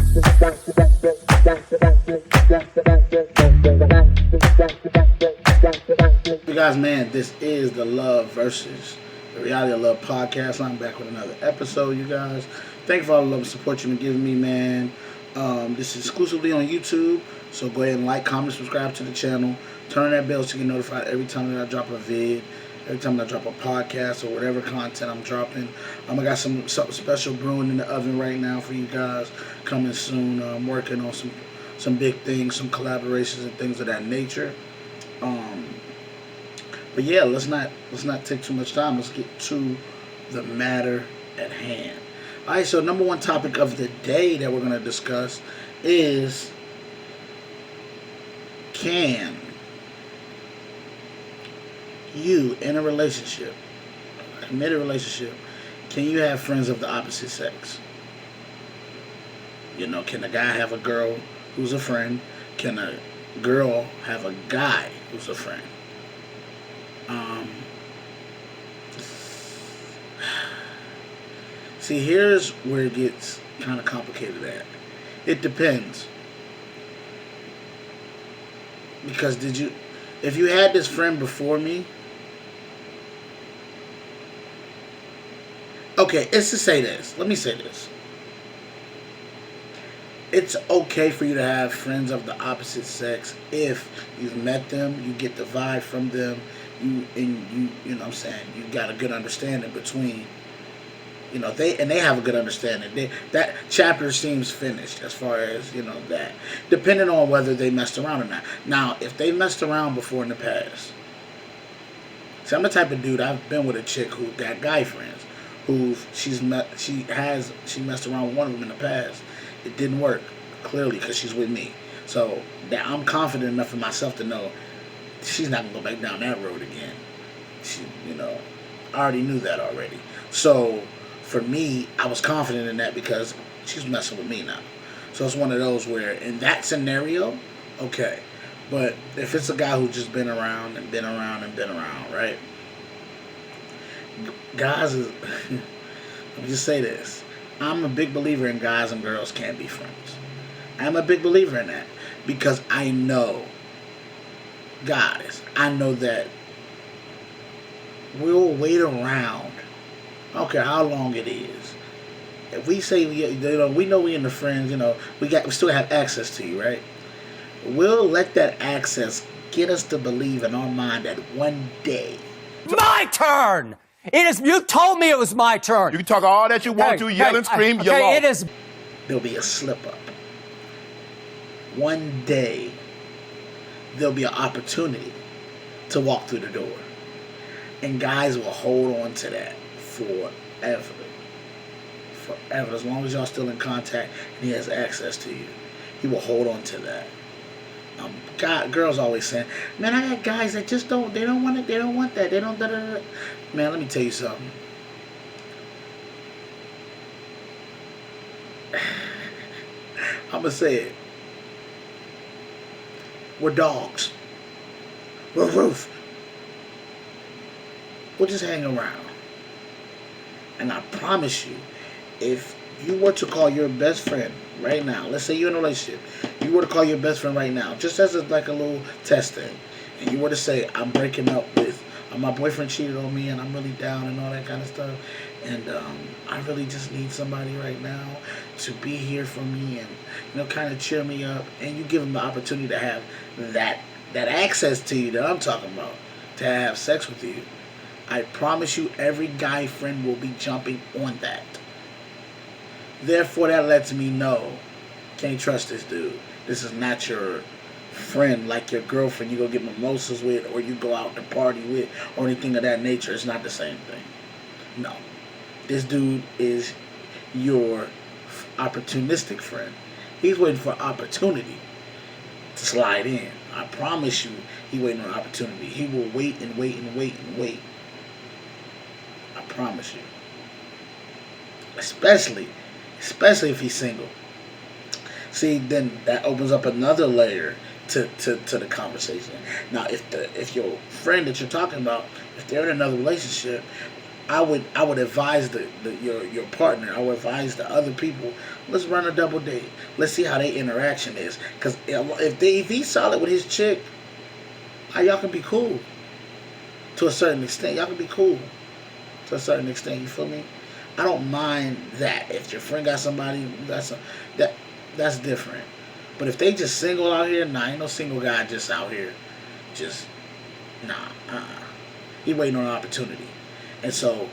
You guys, man, this is the Love versus the Reality of Love podcast. I'm back with another episode, you guys. Thank you for all the love and support you've been giving me, man. This is exclusively on YouTube, so go ahead and like, comment, subscribe to the channel. Turn on that bell so you get notified every time that I drop a vid, every time that I drop a podcast or whatever content I'm dropping. I got something special brewing in the oven right now for you guys, coming soon. I'm working on some big things, some collaborations and things of that nature. But yeah, let's not take too much time. Let's get to the matter at hand. All right, so number one topic of the day that we're going to discuss is, can you, in a relationship, a committed relationship, can you have friends of the opposite sex? You know, can a guy have a girl who's a friend? Can a girl have a guy who's a friend? See, here's where it gets kind of complicated at. It depends. Because if you had this friend before me, okay, let's just say this. Let me say this. It's okay for you to have friends of the opposite sex if you've met them, you get the vibe from them, you know what I'm saying, you got a good understanding between, you know, they have a good understanding. That chapter seems finished as far as, you know, that. Depending on whether they messed around or not. Now, if they messed around before in the past, see, I'm the type of dude, I've been with a chick who got guy friends, who she messed around with one of them in the past. It didn't work, clearly, because she's with me. So that I'm confident enough in myself to know she's not going to go back down that road again. She, you know, I already knew that already. So for me, I was confident in that because she's messing with me now. So it's one of those where in that scenario, okay. But if it's a guy who's just been around and been around and been around, right? Guys is, let me just say this. I'm a big believer in guys and girls can't be friends. I'm a big believer in that because I know, guys, I know that we'll wait around. I don't care how long it is. If we say, you know, we know we in the friends, you know, we still have access to you, right? We'll let that access get us to believe in our mind that one day, my turn. It is. You told me it was my turn. You can talk all that you want to, yell and scream. Okay, you're it is. there'll be a slip up. One day, there'll be an opportunity to walk through the door. And guys will hold on to that forever. Forever. As long as y'all still in contact and he has access to you, he will hold on to that. Girls always saying, man, I got guys that just don't want it, they don't want that, they don't da-da-da. Man, let me tell you something. I'm going to say it. We're dogs. Roof, roof. We'll just hang around. And I promise you, if you were to call your best friend right now, let's say you're in a relationship, you were to call your best friend right now, just as like a little test thing, and you were to say, I'm breaking up with, my boyfriend cheated on me and I'm really down and all that kind of stuff, and I really just need somebody right now to be here for me and, you know, kind of cheer me up, and you give them the opportunity to have that access to you that I'm talking about, to have sex with you, I promise you every guy friend will be jumping on that. Therefore, that lets me know, can't trust this dude. This is not your friend like your girlfriend you go get mimosas with or you go out to party with or anything of that nature. It's not the same thing. No. This dude is your opportunistic friend. He's waiting for an opportunity to slide in. I promise you, he's waiting for an opportunity. He will wait and wait and wait and wait. I promise you. Especially if he's single. See, then that opens up another layer to the conversation. Now, if your friend that you're talking about, if they're in another relationship, I would advise your partner. I would advise the other people. Let's run a double date. Let's see how their interaction is. Because if he's solid with his chick, y'all can be cool to a certain extent. Y'all can be cool to a certain extent. You feel me? I don't mind that. If your friend got somebody, that's different. But if they just single out here, nah, ain't no single guy just out here. Just nah. He waiting on an opportunity. And so,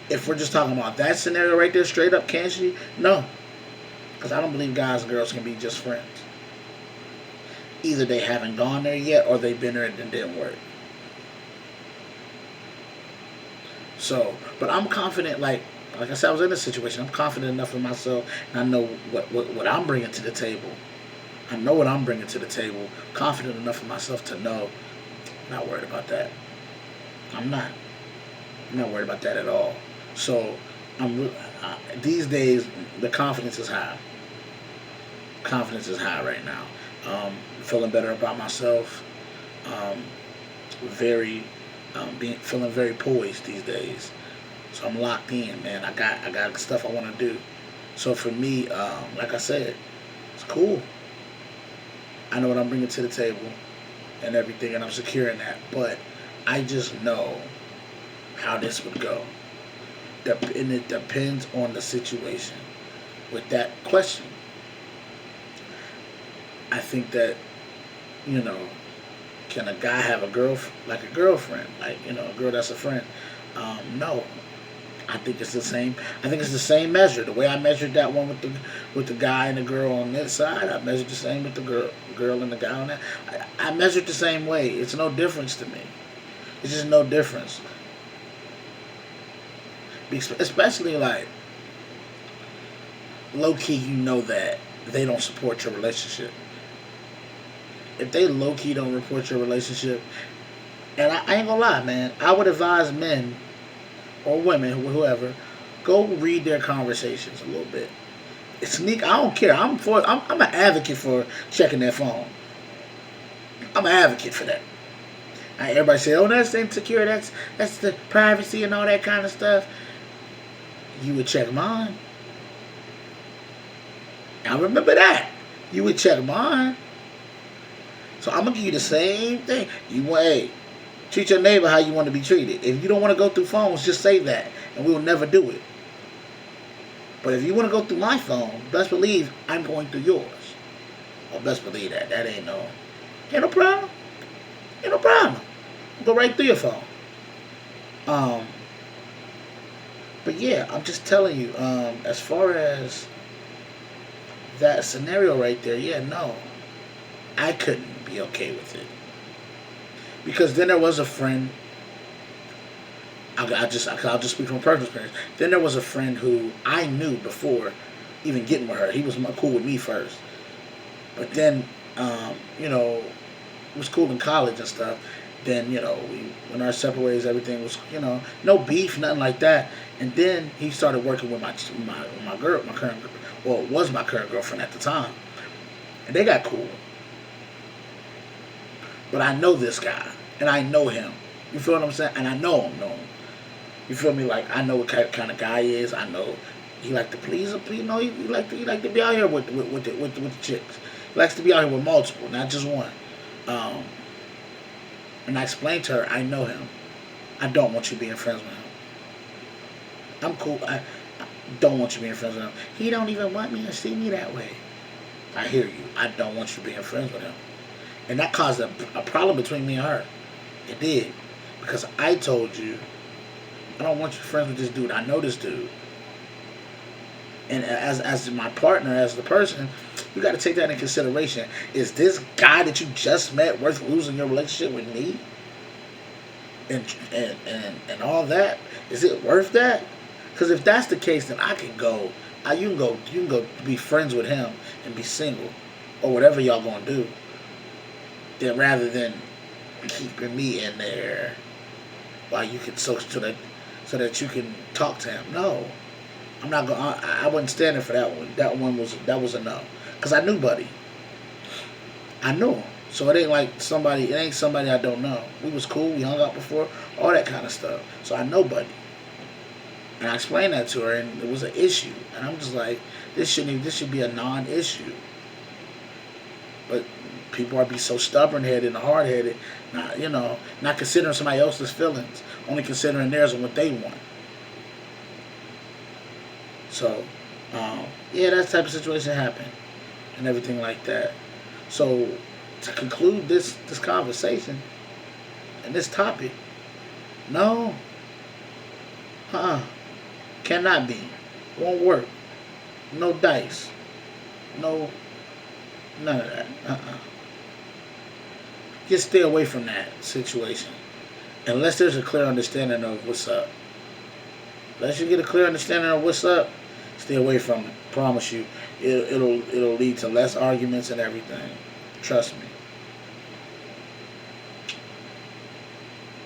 if we're just talking about that scenario right there, straight up, can she? No. Because I don't believe guys and girls can be just friends. Either they haven't gone there yet, or they've been there and it didn't work. So, but I'm confident, like I said, I was in this situation. I'm confident enough in myself, and I know what I'm bringing to the table. I know what I'm bringing to the table. Confident enough in myself to know I'm not worried about that. I'm not worried about that at all. So, these days, the confidence is high. Confidence is high right now. Feeling better about myself. Feeling very poised these days. So I'm locked in, man. I got stuff I want to do. So for me, like I said, it's cool. I know what I'm bringing to the table and everything, and I'm securing that. But I just know how this would go. And it depends on the situation. With that question, I think that, can a guy have a girlfriend, like, a girl that's a friend? No. I think it's the same. I think it's the same measure. The way I measured that one with the guy and the girl on this side, I measured the same with the girl and the guy on that. I measured the same way. It's no difference to me. It's just no difference. Especially like low key, that they don't support your relationship. If they low key don't report your relationship, and I ain't gonna lie, man, I would advise men or women, whoever, go read their conversations a little bit. Sneak. I don't care. I'm an advocate for checking their phone. I'm an advocate for that. Everybody say, "Oh, that's insecure. That's the privacy and all that kind of stuff." You would check mine. I remember that. You would check mine. So I'm gonna give you the same thing. Treat your neighbor how you want to be treated. If you don't want to go through phones, just say that, and we will never do it. But if you want to go through my phone, best believe I'm going through yours. Or best believe that. That ain't no problem. Ain't no problem. Go right through your phone. But yeah, I'm just telling you, as far as that scenario right there, yeah, no. I couldn't be okay with it. Because then there was a friend, I'll just speak from personal experience. Then there was a friend who I knew before even getting with her. He was cool with me first. But then, it was cool in college and stuff. Then, we went our separate ways. Everything was, no beef, nothing like that. And then he started working with my current, it was my current girlfriend at the time. And they got cool. But I know this guy, and I know him. You feel what I'm saying? And I know him. You feel me? Like, I know what kind of guy he is. I know he like to please. He like to be out here with the chicks. He likes to be out here with multiple, not just one. And I explained to her, I know him. I don't want you being friends with him. I'm cool. I don't want you being friends with him. He don't even want me to see me that way. I hear you. I don't want you being friends with him. And that caused a problem between me and her. It did. Because I told you, I don't want you friends with this dude. I know this dude. And as my partner, as the person, you got to take that into consideration. Is this guy that you just met worth losing your relationship with me? And all that? Is it worth that? Because if that's the case, then I can go. You can go be friends with him and be single, or whatever y'all gonna do. Then rather than keeping me in there while you can so that you can talk to him. No, I'm not going. I wasn't standing for that one. That was a no. Cause I knew Buddy. I knew him. So it ain't somebody I don't know. We was cool. We hung out before. All that kind of stuff. So I know Buddy. And I explained that to her, and it was an issue. And I'm just like, this should be a non-issue. But people are be so stubborn-headed and hard-headed, not considering somebody else's feelings, only considering theirs and what they want. So, yeah, that type of situation happened, and everything like that. So, to conclude this conversation and this topic, no, cannot be, won't work, no dice, no, none of that, Just stay away from that situation, unless there's a clear understanding of what's up. Unless you get a clear understanding of what's up, stay away from it. Promise you, it'll lead to less arguments and everything. Trust me.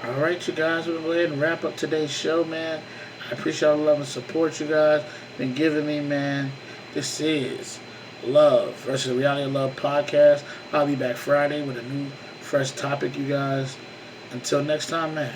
All right, you guys, we'll go ahead and wrap up today's show, man. I appreciate all the love and support you guys been giving me, man. This is Love versus Reality of Love podcast. I'll be back Friday with a new, fresh topic, you guys. Until next time, man.